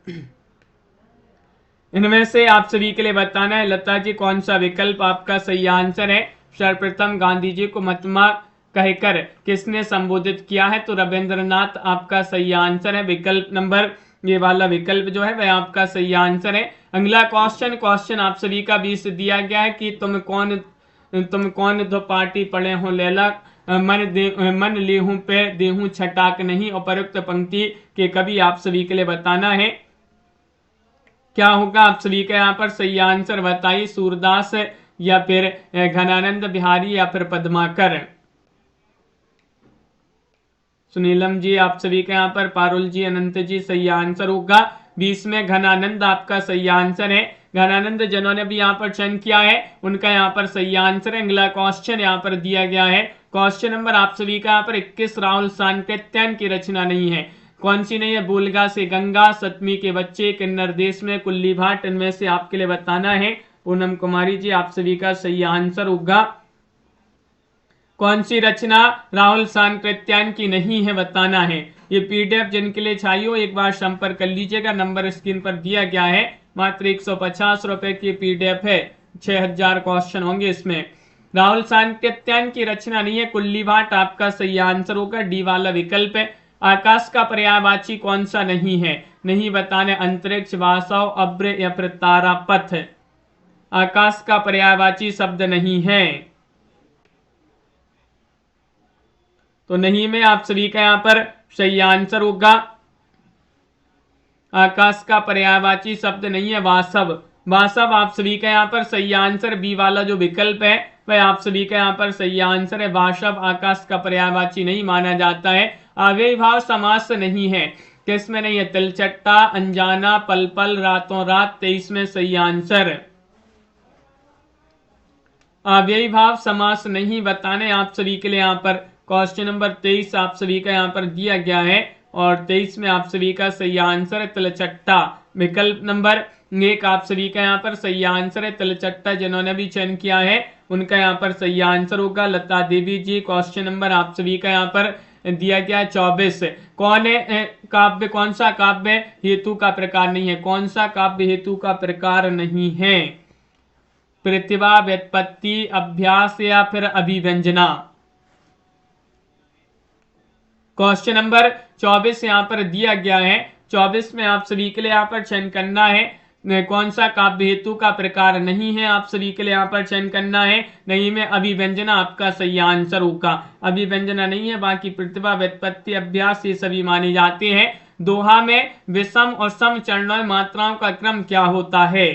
इनमें से आप सभी के लिए बताना है लता जी कौन सा विकल्प आपका सही आंसर है। सर्वप्रथम गांधी जी को महात्मा कहकर किसने संबोधित किया है? तो रविंद्रनाथ आपका सही आंसर है, विकल्प नंबर ये वाला विकल्प जो है वह आपका सही आंसर है। अगला क्वेश्चन, क्वेश्चन आप सभी का 20 दिया गया है कि तुम कौन दो पार्टी पढ़े हो लैला, मन लेहूं पे देहूं छटाक नहीं। उपरोक्त पंक्ति के कवि आप सभी के लिए बताना है क्या होगा। आप सभी का यहाँ पर सही आंसर बताइए, सूरदास या फिर घनानंद बिहारी या फिर पद्माकर। सुनीलम जी आप सभी का यहाँ पर, पारुल जी, अनंत जी सही आंसर होगा 20 में घनानंद आपका सही आंसर है। घनानंद जिन्होंने भी यहाँ पर चयन किया है उनका यहाँ पर सही आंसर है। अगला क्वेश्चन यहाँ पर दिया गया है, क्वेश्चन नंबर आप सभी का यहाँ पर 21 राहुल सांकृत्यायन की रचना नहीं है, कौन सी नहीं है? बोलगा से गंगा, सतमी के बच्चे, किन्नर देश में, कुल्ली भाट। इनमें से आपके लिए बताना है। पूनम कुमारी जी आप सभी का सही आंसर होगा, कौन सी रचना राहुल सांकृत्यायन की नहीं है बताना है। ये पीडीएफ जिनके लिए चाहिए हो एक बार संपर्क कर लीजिएगा, नंबर स्क्रीन पर दिया गया है। मात्र 150 रुपए की पीडीएफ है, 6000 क्वेश्चन होंगे इसमें। राहुल सांकृत्यायन की रचना नहीं है, कुल्ली भाट आपका सही आंसर होगा, डी वाला विकल्प है। आकाश का पर्यायवाची कौन सा नहीं है? नहीं बताने, अंतरिक्ष, वासव, अब्र या फिर तारापथ। आकाश का पर्यायवाची शब्द नहीं है, तो नहीं में आप सभी का यहाँ पर सही आंसर होगा। आकाश का पर्यायवाची शब्द नहीं है वासव, वासव आप सभी का यहाँ पर सही आंसर, बी वाला जो विकल्प है वह आप सभी का यहाँ पर सही आंसर है। वासव आकाश का पर्यायवाची नहीं माना जाता है। अव्ययी भाव समास नहीं है, किसमें नहीं है? तिलचट्टा, अनजाना, पल पल, रातों रात, 23 में सही आंसर। अव्ययी भाव समास नहीं बताने आप सभी के लिए यहाँ पर क्वेश्चन नंबर 23 आप सभी का यहाँ पर दिया गया है और 23 में आप सभी का सही आंसर है तिलचट्टा, विकल्प नंबर 1 आप सभी का यहाँ पर सही आंसर है तिलचट्टा। जिन्होंने भी चयन किया है उनका यहाँ पर सही आंसर होगा लता देवी जी। क्वेश्चन नंबर आप सभी का यहाँ पर दिया गया 24, कौन है काव्य, कौन सा काव्य हेतु का प्रकार नहीं है? कौन सा काव्य हेतु का प्रकार नहीं है? प्रतिभा, व्युत्पत्ति, अभ्यास या फिर अभिव्यंजना। क्वेश्चन नंबर 24 यहाँ पर दिया गया है, 24 में आप सभी के लिए यहाँ पर चयन करना है कौन सा काव्य हेतु का प्रकार नहीं है। आप सभी के लिए यहाँ पर चयन करना है, नहीं में अभिव्यंजना आपका सही आंसर होगा। अभिव्यंजना नहीं है, बाकी प्रतिभा, व्युत्पत्ति, अभ्यास ये सभी माने जाते हैं। दोहा में विषम और सम चरणों में मात्राओं का क्रम क्या होता है?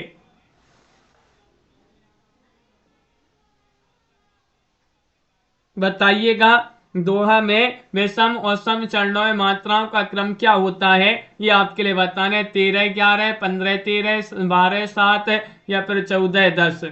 बताइएगा। दोहा में विषम और सम चरणों में मात्राओं का क्रम क्या होता है? ये आपके लिए बताना है। 13 11, 15 13, 12 7 या फिर 14 10।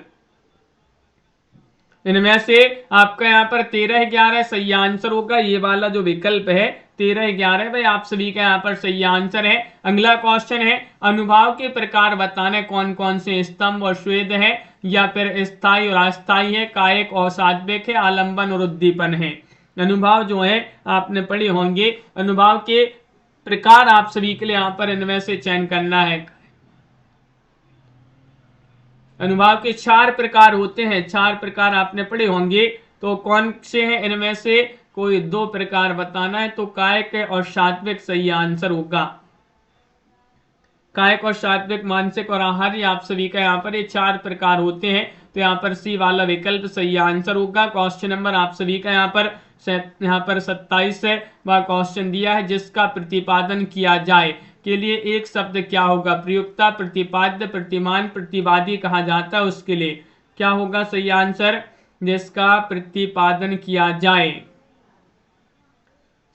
इनमें से आपका यहाँ पर 13 11 सही आंसर होगा, ये वाला जो विकल्प है 13 11 भाई आप सभी का यहाँ पर सही आंसर है। अगला क्वेश्चन है, अनुभाव के प्रकार बताने कौन कौन से? स्तंभ और स्वेद है या फिर स्थायी और अस्थायी है, कायिक और सात्विक है, आलंबन और उद्दीपन है। अनुभाव जो है आपने पढ़े होंगे, अनुभाव के प्रकार आप सभी के लिए यहाँ पर इनमें से चयन करना है। अनुभाव के 4 प्रकार होते हैं, 4 प्रकार आपने पढ़े होंगे, तो कौन से हैं इनमें से कोई 2 प्रकार बताना है। तो कायिक और सात्विक सही आंसर होगा। कायिक और सात्विक, मानसिक और आहार्य, आप सभी का यहाँ पर ये 4 प्रकार होते हैं, तो यहाँ पर सी वाला विकल्प सही आंसर होगा। क्वेश्चन नंबर आप सभी का यहाँ पर 27 है वह क्वेश्चन दिया है, जिसका प्रतिपादन किया जाए के लिए एक शब्द क्या होगा। प्रयुक्ता, प्रतिपाद्य, प्रतिमान, प्रतिवादी कहा जाता है, उसके लिए क्या होगा सही आंसर, जिसका प्रतिपादन किया जाए।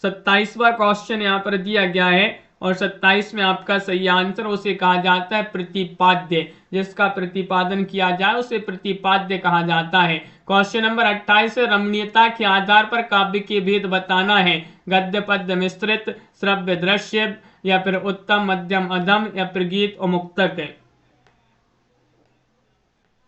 27वां क्वेश्चन यहाँ पर दिया गया है और 27 में आपका सही आंसर उसे कहा जाता है प्रतिपाद्य, जिसका प्रतिपादन किया जाए उसे प्रतिपाद्य कहा जाता है। क्वेश्चन नंबर 28 है, रमणीयता के आधार पर काव्य के भेद बताना है। गद्य, पद्य, मिश्रित, श्रव्य, दृश्य, या फिर उत्तम, मध्यम, अधम, या फिर गीत और मुक्तक है।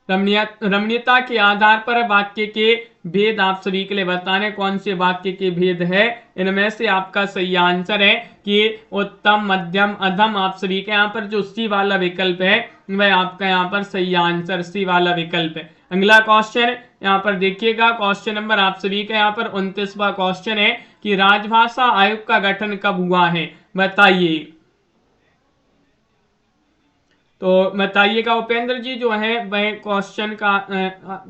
रमणीयता के आधार पर वाक्य के भेद आप सभी के लिए बताने, कौन से वाक्य के भेद है, इनमें से आपका सही आंसर है कि उत्तम, मध्यम, अधम। आप सभी के यहाँ पर जो सी वाला विकल्प है वह आपका यहाँ पर सही आंसर सी वाला विकल्प है। अगला क्वेश्चन यहाँ पर देखिएगा, क्वेश्चन नंबर आप सभी का यहाँ पर 29वां क्वेश्चन है कि राजभाषा आयोग का गठन कब हुआ है, बताइए। तो बताइएगा उपेंद्र जी, जो है वह क्वेश्चन का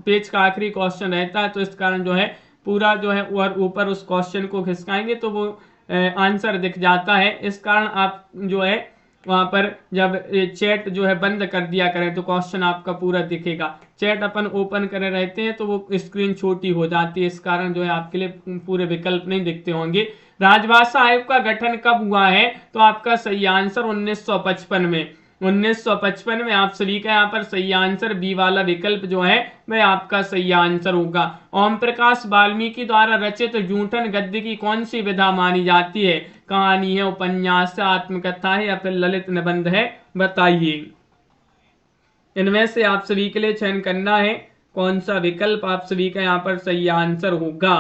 पेज का आखिरी क्वेश्चन रहता है, तो इस कारण जो है पूरा जो है ऊपर उस क्वेश्चन को खिसकाएंगे तो वो आंसर दिख जाता है। इस कारण आप जो है वहां पर जब चैट जो है बंद कर दिया करें तो क्वेश्चन आपका पूरा दिखेगा। चैट अपन ओपन करे रहते हैं तो वो स्क्रीन छोटी हो जाती है, इस कारण जो है आपके लिए पूरे विकल्प नहीं दिखते होंगे। राजभाषा आयोग का गठन कब हुआ है, तो आपका सही आंसर 1955 में। 1955 में आप सभी का यहाँ पर सही आंसर बी वाला विकल्प जो है वह आपका सही आंसर होगा। ओम प्रकाश वाल्मीकि द्वारा रचित जूठन गद्य की कौन सी विधा मानी जाती है। कहानी है, उपन्यास है, आत्मकथा है, या फिर ललित निबंध है, बताइए। इनमें से आप सभी के लिए चयन करना है कौन सा विकल्प आप सभी का यहाँ पर सही आंसर होगा।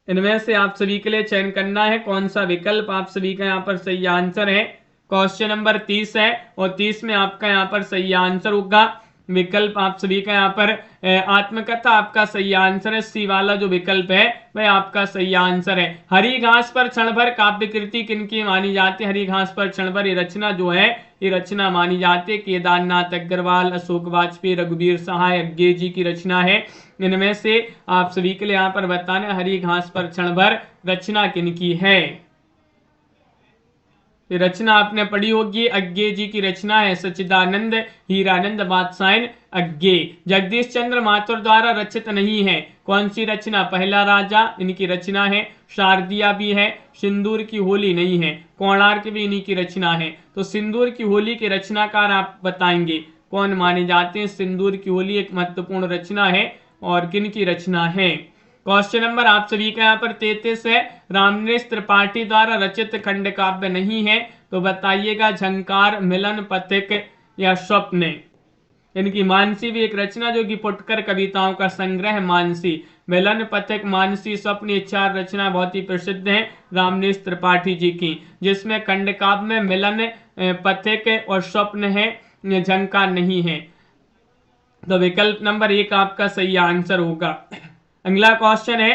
इनमें से आप सभी के लिए चयन करना है कौन सा विकल्प आप सभी का यहाँ पर सही आंसर है। क्वेश्चन नंबर 30 है और 30 में आपका यहाँ पर सही आंसर होगा विकल्प आप सभी का यहाँ पर आत्मकथा आपका सही आंसर है। सी वाला जो विकल्प है वह आपका सही आंसर है। हरी घास पर क्षण भर काव्य कृति किनकी मानी जाती है। हरी घास पर क्षण भर ये रचना जो है ये रचना मानी जाती है केदारनाथ अग्रवाल, अशोक वाजपेयी, रघुवीर सहाय, अज्ञे जी की रचना है। इनमें से आप सभी के लिए यहाँ पर बताना हरी घास पर क्षण भर रचना किनकी है। ये रचना आपने पढ़ी होगी, अज्ञे जी की रचना है। सच्चिदानंद हीरानंद बादशाह अज्ञे। जगदीश चंद्र माथुर द्वारा रचित नहीं है कौन सी रचना। पहला राजा इनकी रचना है, शारदिया भी है, सिंदूर की होली नहीं है, कोणार्क भी इन्हीं की रचना है। तो सिंदूर की होली के रचनाकार आप बताएंगे कौन माने जाते हैं। सिंदूर की होली एक महत्वपूर्ण रचना है और किन की रचना है। क्वेश्चन नंबर आप सभी का यहाँ पर 33 है, रामनेश त्रिपाठी द्वारा रचित खंड काव्य नहीं है, तो बताइएगा झंकार, मिलन, पथिक या स्वप्न। इनकी मानसी भी एक रचना जो कि फुटकर कविताओं का संग्रह मानसी। मिलन, पथिक, मानसी, स्वप्न ये 4 रचना बहुत ही प्रसिद्ध हैं रामनेश त्रिपाठी जी की, जिसमें खंड काव्य में मिलन, पथिक और स्वप्न है, झंकार नहीं है। तो विकल्प नंबर 1 आपका सही आंसर होगा। अगला क्वेश्चन है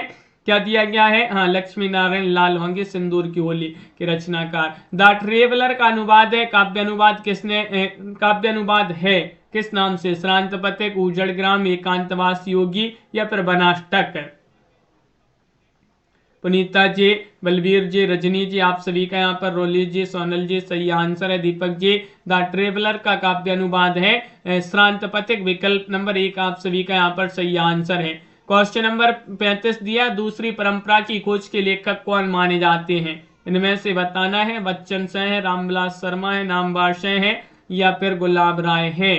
क्या दिया गया है। हाँ, लक्ष्मी नारायण लाल होंगे सिंदूर की होली के रचनाकार। द ट्रेवलर का अनुवाद है, काव्य अनुवाद किसने, काव्य अनुवाद है किस नाम से। श्रांत पथिक, उजड़ ग्राम, एकांतवास योगी या फिर बनाष्टक। पुनीता जी, बलबीर जी, रजनी जी, आप सभी का यहाँ पर रोली जी, सोनल जी सही आंसर है। दीपक जी, द ट्रेवलर का काव्य अनुवाद है श्रांत पथिक। विकल्प नंबर 1 आप सभी का यहाँ पर सही आंसर है। क्वेश्चन नंबर 35 दिया, दूसरी परंपरा की खोज के लेखक कौन माने जाते हैं। इनमें से बताना है बच्चन सिंह है, रामविलास शर्मा है, नामवर सिंह है या फिर गुलाब राय है।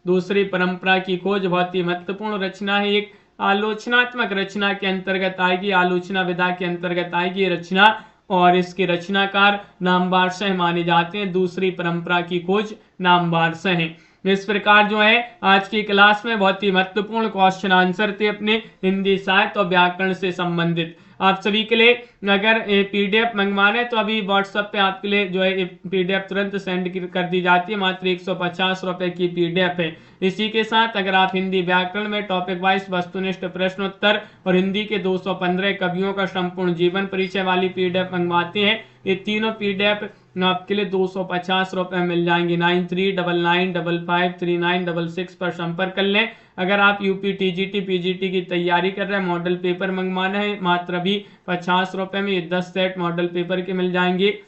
दूसरी परंपरा की खोज बहुत ही महत्वपूर्ण रचना है, एक आलोचनात्मक रचना के अंतर्गत आएगी, आलोचना विधा के अंतर्गत आएगी ये रचना और इसके रचनाकार नामवर सिंह माने जाते हैं। दूसरी परंपरा की खोज नामवर सिंह है। इस प्रकार जो है आज की क्लास में बहुत ही महत्वपूर्ण क्वेश्चन आंसर थे अपने हिंदी साहित्य और व्याकरण से संबंधित। आप सभी के लिए अगर पीडीएफ मंगवाना है तो अभी व्हाट्सएप पे आपके लिए जो है पीडीएफ तुरंत सेंड कर दी जाती है, मात्र 150 रुपए की पीडीएफ है। इसी के साथ अगर आप हिंदी व्याकरण में टॉपिक वाइज वस्तुनिष्ठ प्रश्नोत्तर और हिंदी के 215 कवियों का संपूर्ण जीवन परिचय वाली पीडीएफ मंगवाते हैं, ये तीनों पीडीएफ आपके लिए 250 रुपए मिल जाएंगे। 9399553966 पर संपर्क कर लें। अगर आप यूपी टीजीटी पीजीटी की तैयारी कर रहे हैं, मॉडल पेपर मंगवाना है, मात्र अभी 50 रुपए में ये 10 सेट मॉडल पेपर के मिल जाएंगे।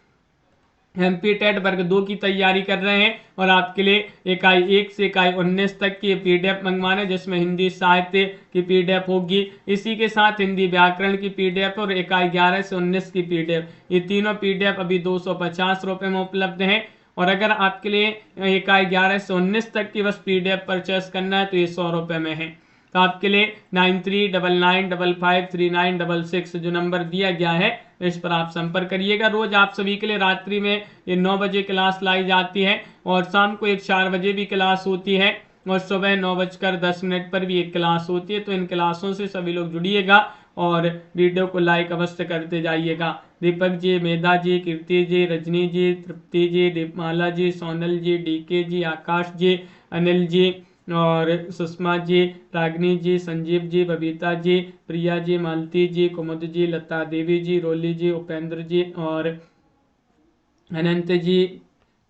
एमपी टेट वर्ग 2 की तैयारी कर रहे हैं और आपके लिए इकाई 1 से इकाई 19 तक की पीडीएफ मंगवाना है, जिसमें हिंदी साहित्य की पीडीएफ होगी। इसी के साथ हिंदी व्याकरण की पीडीएफ और इकाई 11 से 19 की पीडीएफ, ये तीनों पीडीएफ अभी 250 रुपए में उपलब्ध है। और अगर आपके लिए इकाई 11 से 19 तक की बस पीडीएफ परचेस करना है तो ये 100 रुपए में है। तो आपके लिए 9399553966 जो नंबर दिया गया है इस पर आप संपर्क करिएगा। रोज आप सभी के लिए रात्रि में ये 9 बजे क्लास लाई जाती है और शाम को 4 बजे भी क्लास होती है और सुबह 9:10 पर भी एक क्लास होती है। तो इन क्लासों से सभी लोग जुड़िएगा और वीडियो को लाइक अवश्य करते जाइएगा। दीपक जी, मेधा जी, कीर्ति जी, रजनी जी, तृप्ति जी, दीपमाला जी, सोनल जी, डीके जी, आकाश जी, अनिल जी और सुषमा जी, रागनी जी, संजीव जी, बबीता जी, प्रिया जी, मालती जी, कुमुद जी, लता देवी जी, रोली जी, उपेंद्र जी और अनंत जी,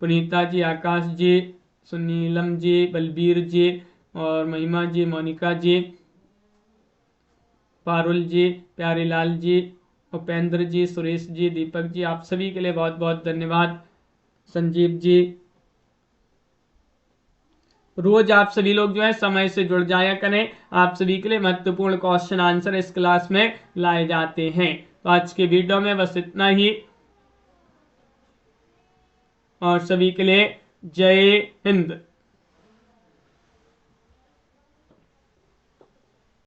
पुनीता जी, आकाश जी, सुनीलम जी, बलबीर जी और महिमा जी, मोनिका जी, पारुल जी, प्यारीलाल जी, उपेंद्र जी, सुरेश जी, दीपक जी, आप सभी के लिए बहुत बहुत धन्यवाद। संजीव जी, रोज आप सभी लोग जो है समय से जुड़ जाया करें। आप सभी के लिए महत्वपूर्ण क्वेश्चन आंसर इस क्लास में लाए जाते हैं। तो आज के वीडियो में बस इतना ही और सभी के लिए जय हिंद।